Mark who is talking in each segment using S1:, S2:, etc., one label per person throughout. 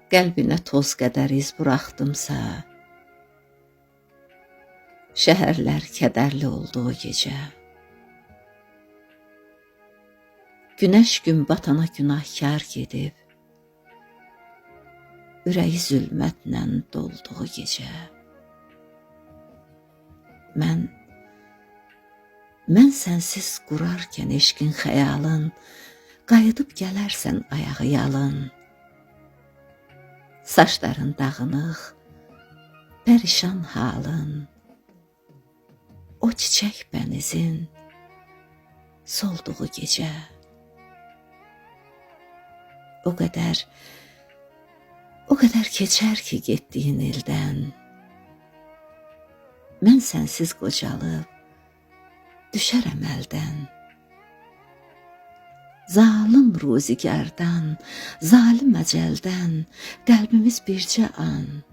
S1: Qəlbinə toz qədər iz buraxdımsa, şəhərlər kədərli oldu o gecə. Günəş gün batana günahkar gedib, ürəyi zülmətlə dolduğu gecə. Mən sənsiz qurarkən eşqin xəyalın, qayıdıb gələrsən ayağı yalın. Saçların dağınıq, pərişan halın, o çiçək bənizin solduğu gecə. O qədər keçər ki getdiyin ildən, mən sənsiz qocalıb düşərəm əldən. Zalım ruzigardan, zalim əcəldən qəlbimiz bircə an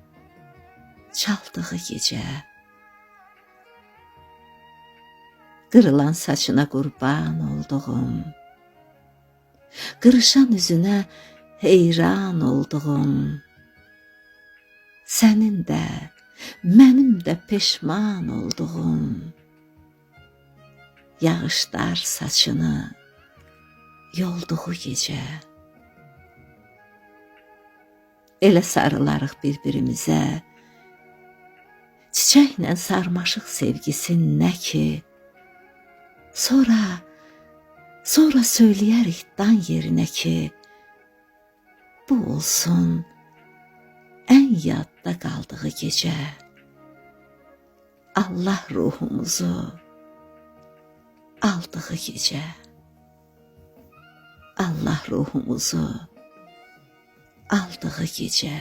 S1: çaldığı gecə. Qırılan saçına qurban olduğum, qırışan üzünə heyran olduğum, sənin də, mənim də peşman olduğum, yağışlar saçını yolduğu gecə. Elə sarılarıq bir-birimizə, çiçəklə sarmaşıq sevgisin nə ki, sonra söyləyərik dan yerinə ki, bu olsun ən yadda qaldığı gecə. Allah ruhumuzu aldığı gecə. Allah ruhumuzu aldığı gecə.